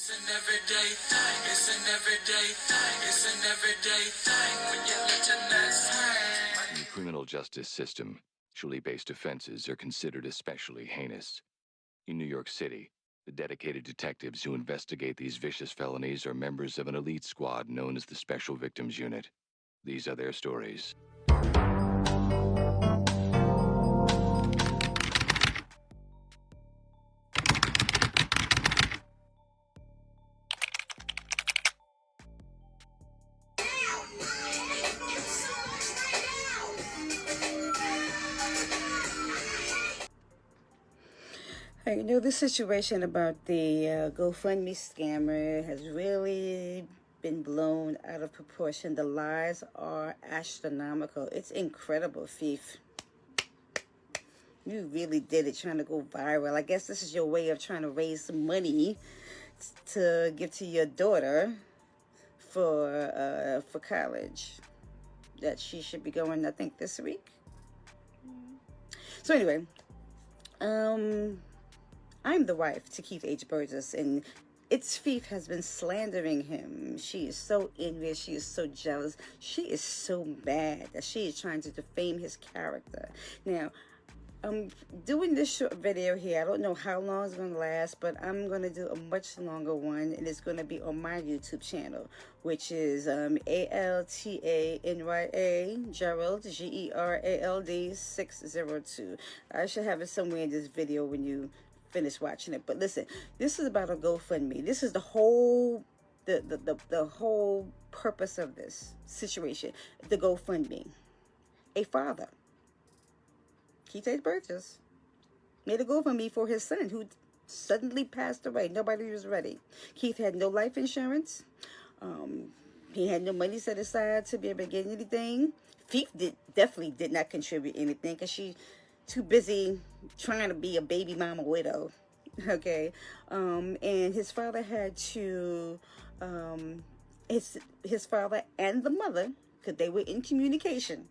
It's an everyday thing. It's an everyday thing. It's an everyday thing when you let your nuts hang. In the criminal justice system, sexually-based offenses are considered especially heinous. In New York City, the dedicated detectives who investigate these vicious felonies are members of an elite squad known as the Special Victims Unit. These are their stories. Hey, you know, this situation about the GoFundMe scammer has really been blown out of proportion. The lies are astronomical. It's incredible, thief. You really did it, trying to go viral. I guess this is your way of trying to raise some money to give to your daughter for college that she should be going, I think, this week. So anyway, I'm the wife to Keith H. Burgess, and its thief has been slandering him. She is so envious. She is so jealous. She is so mad that she is trying to defame his character. Now, I'm doing this short video here. I don't know how long it's going to last, but I'm going to do a much longer one, and it's going to be on my YouTube channel, which is ALTANYA Gerald, GERALD 602. I should have it somewhere in this video when you finish watching it. But listen, this is about a GoFundMe. This is the whole the whole purpose of this situation. The GoFundMe. A father, Keith H. Burgess, made a GoFundMe for his son who suddenly passed away. Nobody was ready. Keith had no life insurance. He had no money set aside to be able to get anything. Keith definitely did not contribute anything because she too busy trying to be a baby mama widow. Okay. And his father had to his father and the mother, because they were in communication,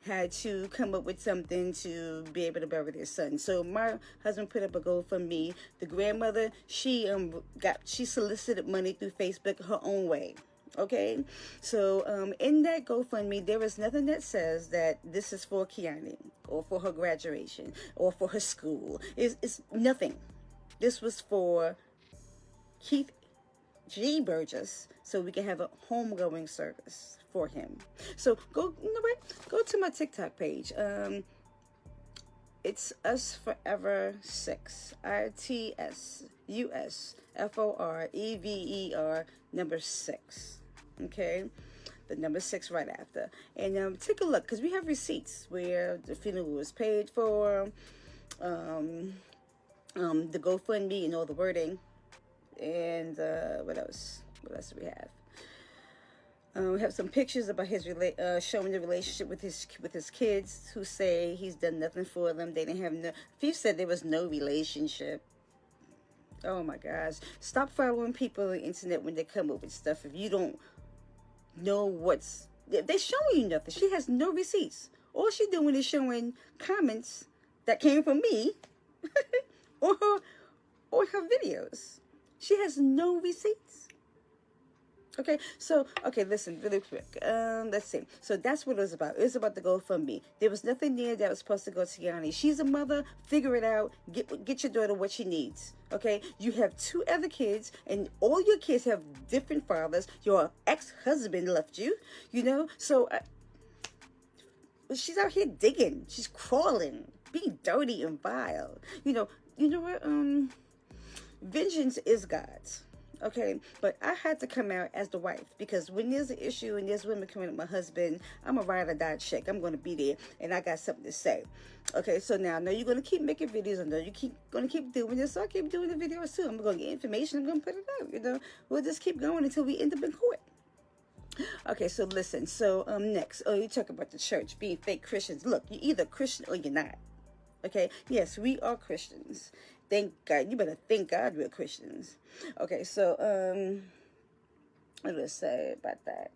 had to come up with something to be able to bury their son. So my husband put up a GoFundMe. The grandmother, she solicited money through Facebook her own way. Okay, so in that GoFundMe, there is nothing that says that this is for Kiani or for her graduation or for her school. It's nothing. This was for Keith G. Burgess, so we can have a homegoing service for him. So go, you know what? Go to my TikTok page. It's Us Forever 6. ITSUSFOREVER number 6. Okay, the number 6 right after, and take a look, because we have receipts where the funeral was paid for, the GoFundMe and all the wording, and what else do we have? We have some pictures about his showing the relationship with his kids, who say he's done nothing for them. They didn't have no. Thief said there was no relationship. Oh my gosh! Stop following people on the internet when they come up with stuff. If you don't know they're showing you nothing. She has no receipts. All she's doing is showing comments that came from me or her videos. She has no receipts. Okay, so, listen, really quick. Let's see. So that's what it was about. It was about the GoFundMe. There was nothing there that was supposed to go to Yanni. She's a mother. Figure it out. Get your daughter what she needs. Okay? You have 2 other kids, and all your kids have different fathers. Your ex-husband left you, you know? So, she's out here digging. She's crawling, being dirty and vile. You know what? Vengeance is God's. Okay, but I had to come out as the wife, because when there's an issue and there's women coming at my husband, I'm a ride or die chick. I'm going to be there, and I got something to say. Okay, so now I know you're going to keep making videos. I know you're going to keep doing this, so I keep doing the videos too. I'm going to get information. I'm going to put it out. We'll just keep going until we end up in court. Okay, so listen. So next, you talk about the church being fake Christians. Look, you're either Christian or you're not. Okay, yes, we are Christians. Thank God. You better thank God we're Christians. Okay, so what do I say about that?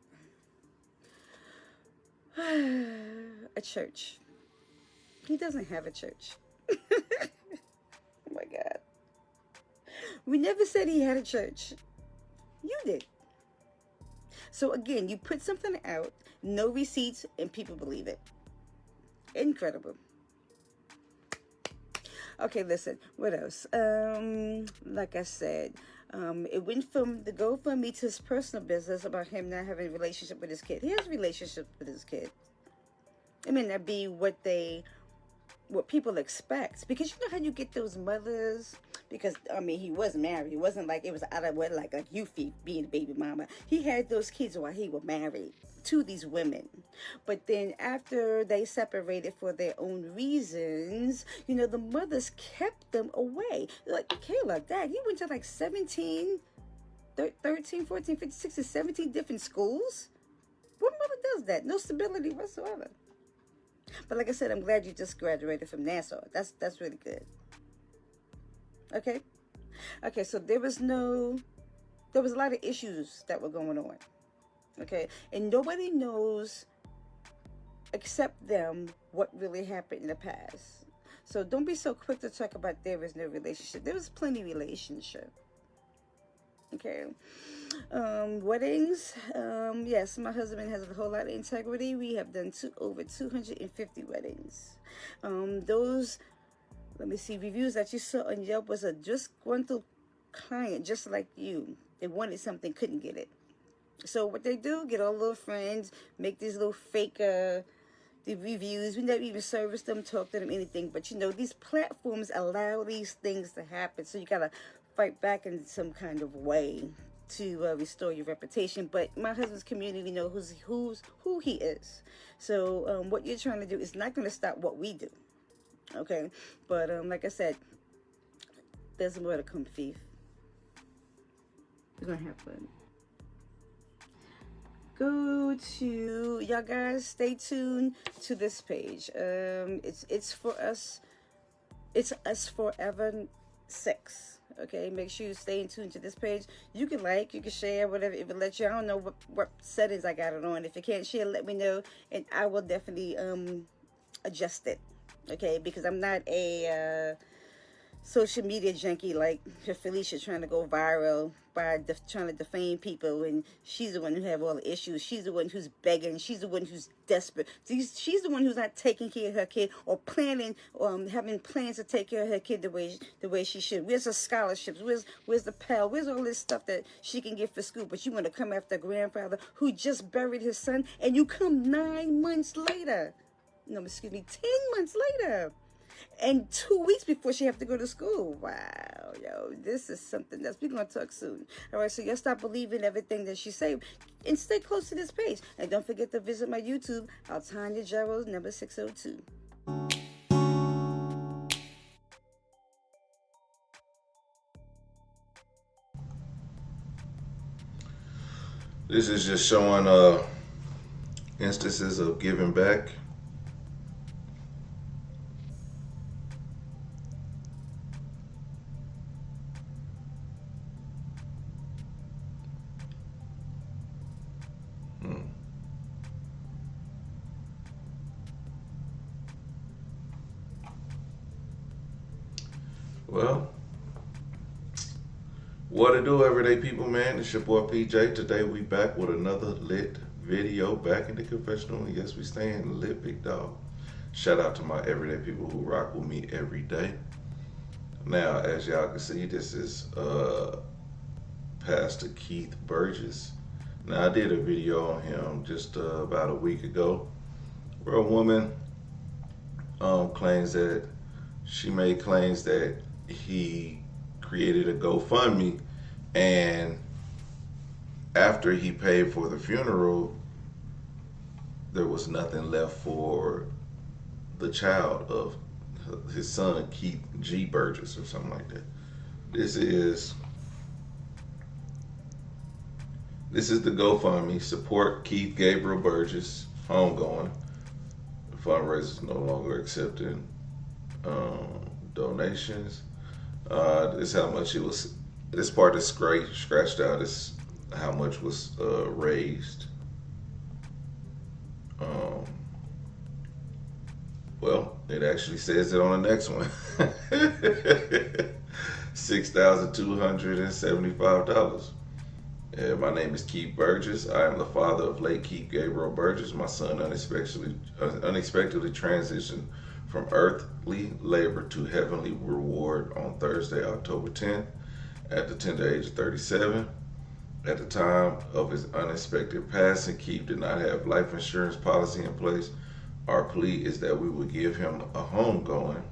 A church. He doesn't have a church. Oh my God. We never said he had a church. You did. So again, you put something out, no receipts, and people believe it. Incredible. Okay, listen, what else? Like I said, it went from the GoFundMe to his personal business about him not having a relationship with his kid. He has a relationship with his kid. It may not be what people expect, because you know how you get those mothers, because I mean, he was married. It wasn't like it was out of wedlock like you being a baby mama. He had those kids while he was married to these women, but then after they separated for their own reasons, you know, the mothers kept them away. Like, Kayla, Dad, you went to like 17 13 14 15 16 17 different schools. What mother does that? No stability whatsoever. But like I said, I'm glad you just graduated from Nassau. That's really good. Okay? Okay, so there was a lot of issues that were going on. Okay? And nobody knows except them what really happened in the past. So don't be so quick to talk about there was no relationship. There was plenty of relationship. Okay. Weddings. Yes, my husband has a whole lot of integrity. We have done over 250 weddings. Those, let me see, reviews that you saw on Yelp was a disgruntled client just like you. They wanted something, couldn't get it. So what they do, get all little friends, make these little fake the reviews. We never even service them, talk to them, anything. But you know, these platforms allow these things to happen. So you gotta fight back in some kind of way to restore your reputation. But my husband's community knows who he is. So what you're trying to do is not going to stop what we do. Okay, but like I said, there's more to come, Thief. We're gonna have fun. Go to, y'all guys, stay tuned to this page. It's for us. It's us forever 6. Okay, make sure you stay in tune to this page. You can like, you can share, whatever. If it lets you, I don't know what settings I got it on. If you can't share, let me know, and I will definitely adjust it. Okay, because I'm not a social media junkie like Felicia, trying to go viral by trying to defame people, and she's the one who have all the issues. She's the one who's begging. She's the one who's desperate. She's the one who's not taking care of her kid or planning, having plans to take care of her kid the way she should. Where's the scholarships? Where's the Pell? Where's all this stuff that she can get for school? But you want to come after a grandfather who just buried his son, and you come 9 months later. No, excuse me, 10 months later. And 2 weeks before she have to go to school. Wow, yo, this is something else. We're going to talk soon. All right, so y'all stop believing everything that she say and stay close to this page. And don't forget to visit my YouTube, Altanya Gerald, number 602. This is just showing instances of giving back. Well, what to do, everyday people, man? It's your boy PJ. Today we back with another lit video, back in the confessional. And yes, we staying lit, big dog. Shout out to my everyday people who rock with me every day. Now, as y'all can see, this is Pastor Keith Burgess. Now, I did a video on him just about a week ago, where a woman claims that she made claims that he created a GoFundMe, and after he paid for the funeral, there was nothing left for the child of his son, Keith G. Burgess, or something like that. This is the GoFundMe. Support Keith Gabriel Burgess homegoing. The fundraiser is no longer accepting donations. This is how much it was. This part is scratched out. Is how much was raised. Well, it actually says it on the next one. $6,275. And my name is Keith Burgess. I am the father of late Keith Gabriel Burgess. My son unexpectedly transitioned from earthly labor to heavenly reward on Thursday, October 10th, at the tender age of 37. At the time of his unexpected passing, Keith did not have life insurance policy in place. Our plea is that we would give him a homegoing.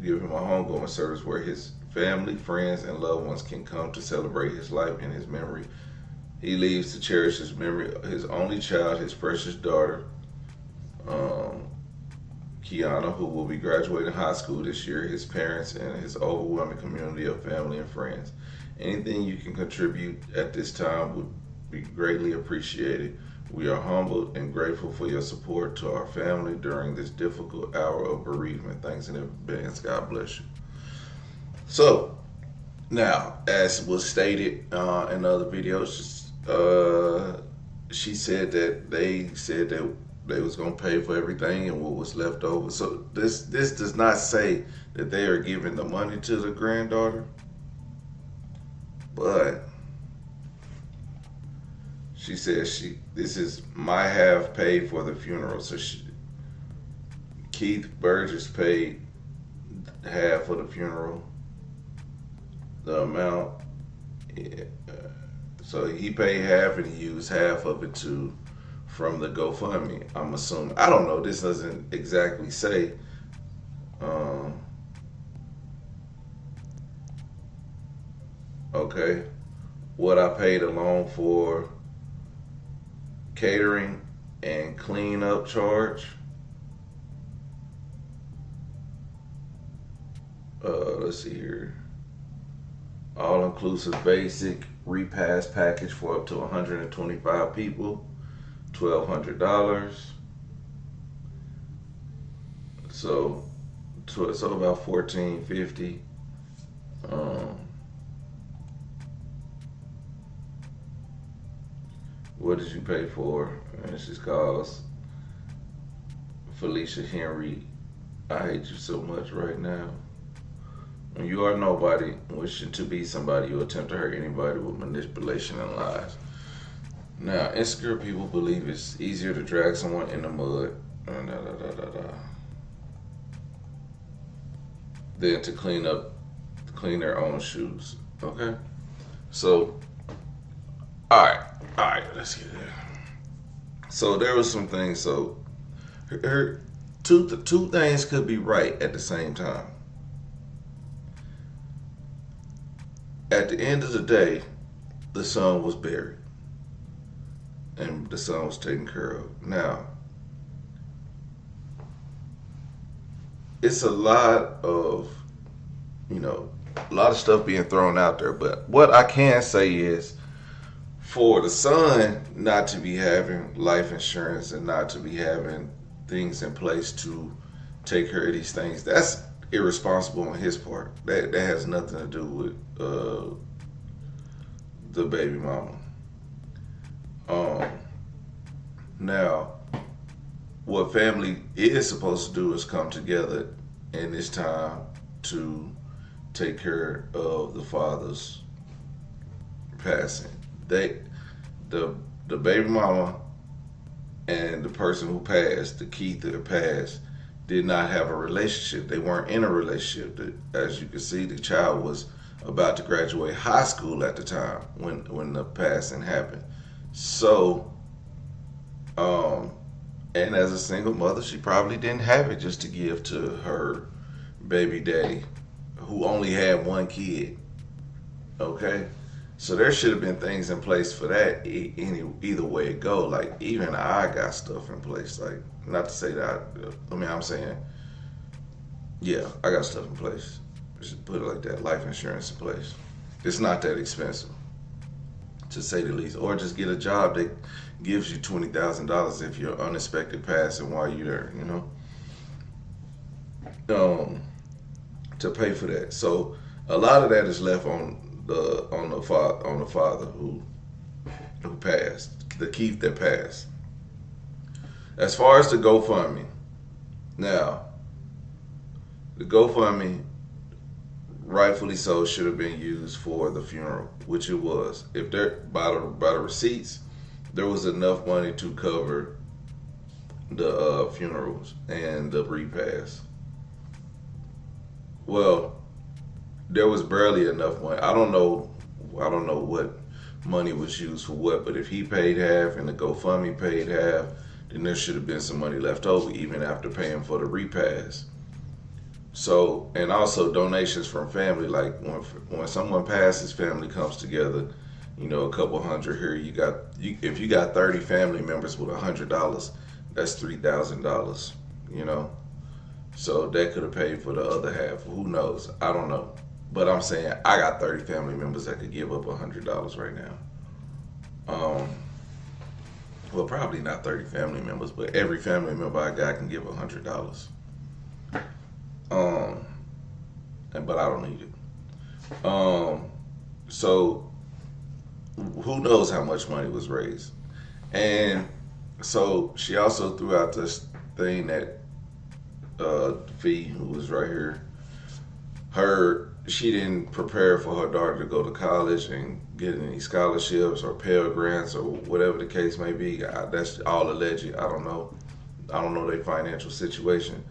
Give him a homegoing service where his family, friends, and loved ones can come to celebrate his life and his memory. He leaves to cherish his memory, his only child, his precious daughter, Kiana, who will be graduating high school this year, his parents, and his overwhelming community of family and friends. Anything you can contribute at this time would be greatly appreciated. We are humbled and grateful for your support to our family during this difficult hour of bereavement. Thanks in advance. God bless you. So, now, as was stated in other videos, she said that they was going to pay for everything and what was left over. So this does not say that they are giving the money to the granddaughter, but she says this is my half paid for the funeral. So Keith Burgess paid half of the funeral, the amount. So he paid half and he used half of it from the GoFundMe, I'm assuming. I don't know. This doesn't exactly say. Okay. What I paid alone for catering and cleanup charge. Let's see here. All-inclusive basic repast package for up to 125 people. $1,200. So about $1,450. What did you pay for? And she calls Felicia Henry. I hate you so much right now. When you are nobody, wishing to be somebody, you attempt to hurt anybody with manipulation and lies. Now, insecure people believe it's easier to drag someone in the mud than to clean their own shoes. Okay? So, all right, let's get there. So there was some things. So her two things could be right at the same time. At the end of the day, the son was buried. And the son was taken care of. Now, it's a lot of stuff being thrown out there. But what I can say is, for the son not to be having life insurance and not to be having things in place to take care of these things, that's irresponsible on his part. That has nothing to do with the baby mama. Now, what family is supposed to do is come together in this time to take care of the father's passing. The baby mama and the person who passed, the Keith that passed, did not have a relationship. They weren't in a relationship. As you can see, the child was about to graduate high school at the time when the passing happened. So, and as a single mother, she probably didn't have it just to give to her baby daddy, who only had one kid. Okay? So there should have been things in place for that either way it go. Like, even I got stuff in place. Like, not to say that, I'm saying, yeah, I got stuff in place. Just put it like that, life insurance in place. It's not that expensive, to say the least. Or just get a job that gives you $20,000 if you're unexpected passing while you're there, to pay for that. So a lot of that is left on the father, who who passed, the Keith that passed. As far as the GoFundMe, now, the GoFundMe, rightfully so, should have been used for the funeral, which it was. If there, by the receipts, there was enough money to cover the funerals and the repast. Well, there was barely enough money. I don't know what money was used for what, but if he paid half and the GoFundMe paid half, then there should have been some money left over even after paying for the repast. So, and also donations from family, like when someone passes, family comes together, you know, a couple hundred here. If you got 30 family members with $100, that's $3,000, you know. So that could have paid for the other half. Who knows? I don't know. But I'm saying I got 30 family members that could give up $100 right now. Well, probably not 30 family members, but every family member I got can give $100. But I don't need it. So who knows how much money was raised? And so she also threw out this thing that Fee, who was right here, she didn't prepare for her daughter to go to college and get any scholarships or Pell Grants or whatever the case may be. That's all alleged. I don't know their financial situation.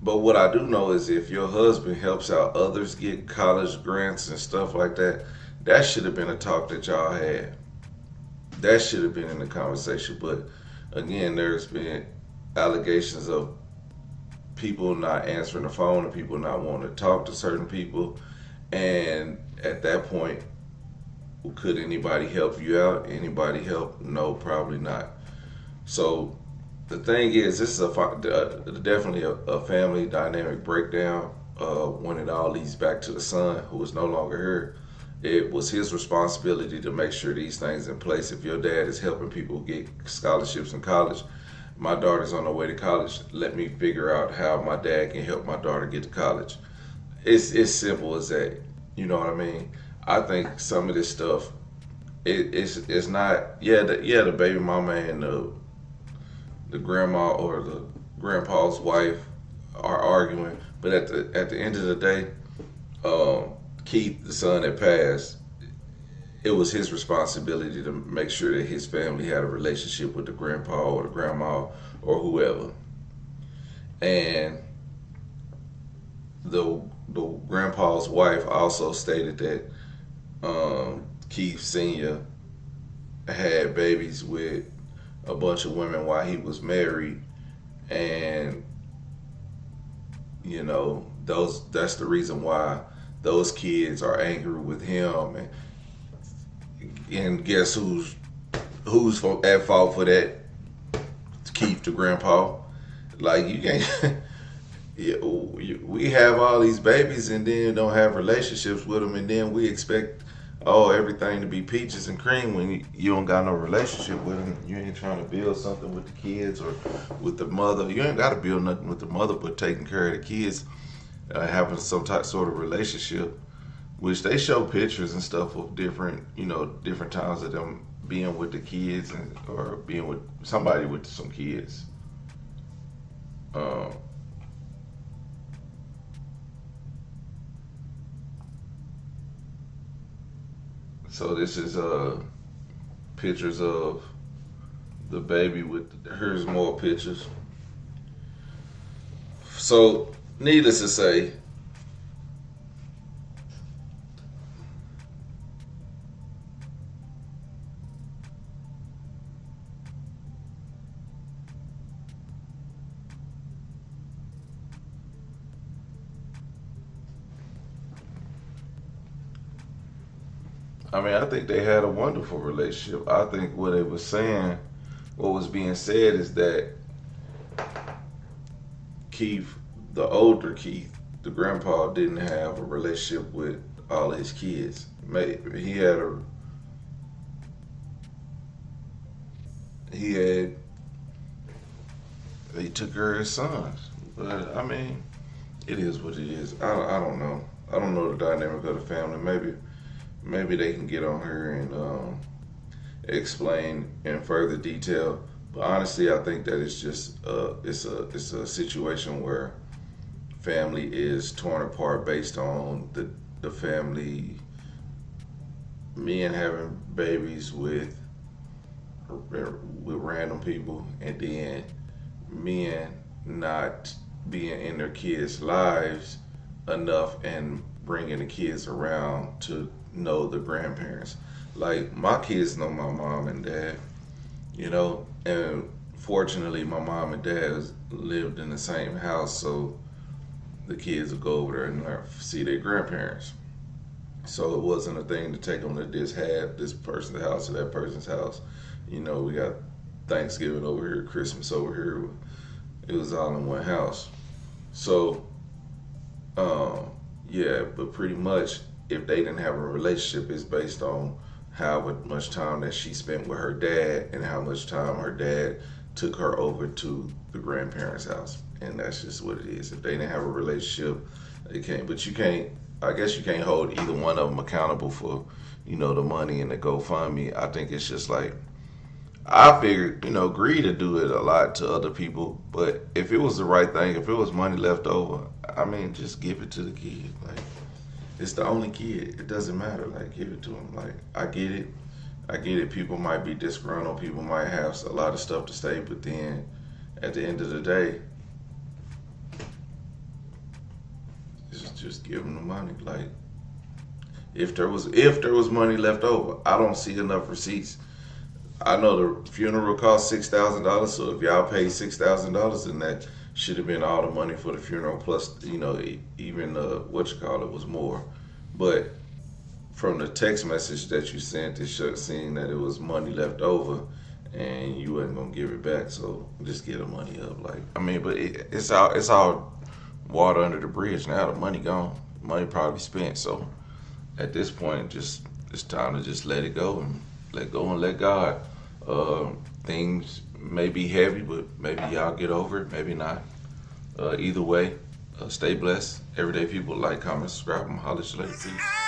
But what I do know is if your husband helps out others get college grants and stuff like that, that should have been a talk that y'all had. That should have been in the conversation. But again, there's been allegations of people not answering the phone and people not wanting to talk to certain people. And at that point, could anybody help you out? Anybody help? No, probably not. So the thing is, this is definitely a family dynamic breakdown when it all leads back to the son, who is no longer here. It was his responsibility to make sure these things in place. If your dad is helping people get scholarships in college, my daughter's on her way to college, let me figure out how my dad can help my daughter get to college. It's simple as that. You know what I mean? I think some of this stuff, it's not, the baby mama and the grandma or the grandpa's wife are arguing, but at the end of the day, Keith, the son that passed, it was his responsibility to make sure that his family had a relationship with the grandpa or the grandma or whoever. And the grandpa's wife also stated that Keith Sr. had babies with a bunch of women while he was married, and you know, that's the reason why those kids are angry with him. And guess who's at fault for that? Keith, the grandpa. Like, you can't we have all these babies and then don't have relationships with them, and then we expect everything to be peaches and cream when you don't got no relationship with them. You ain't trying to build something with the kids or with the mother. You ain't got to build nothing with the mother but taking care of the kids, having some sort of relationship, which they show pictures and stuff of different times of them being with the kids or being with somebody with some kids. So this is pictures of the baby with, here's more pictures. So needless to say, I think they had a wonderful relationship. I think what was being said is that Keith, the older Keith, the grandpa, didn't have a relationship with all his kids. He took care of his sons. But it is what it is. I don't know. I don't know the dynamic of the family. Maybe they can get on her and explain in further detail. But honestly, I think that it's just it's a situation where family is torn apart based on the family men having babies with random people, and then men not being in their kids' lives enough and bringing the kids around to know the grandparents. Like my kids know my mom and dad, and fortunately my mom and dad lived in the same house, so the kids would go over there and see their grandparents. So it wasn't a thing to take them to this person's house or that person's house. We got Thanksgiving over here, Christmas over here. It was all in one house. So, yeah, but pretty much if they didn't have a relationship, it's based on how much time that she spent with her dad and how much time her dad took her over to the grandparents' house. And that's just what it is. If they didn't have a relationship, they can't. But I guess you can't hold either one of them accountable for, the money and the GoFundMe. I think it's just like, I figured, greed to do it a lot to other people. But if it was the right thing, if it was money left over, I mean, just give it to the kid. Like, it's the only kid. It doesn't matter. Like, give it to him. Like, I get it. People might be disgruntled. People might have a lot of stuff to say. But then, at the end of the day, just give them the money. Like, if there was money left over, I don't see enough receipts. I know the funeral cost $6,000, so if y'all paid $6,000, then that should have been all the money for the funeral. Plus, even was more. But from the text message that you sent, it showed seeing that it was money left over, and you wasn't gonna give it back. So just get the money up. Like, I mean, but it's all water under the bridge now. The money gone. Money probably spent. So at this point, it's time to just let it go and let God. Things may be heavy, but maybe y'all get over it. Maybe not. Either way, stay blessed. Everyday people, like, comment, subscribe, and holler at you later. Peace.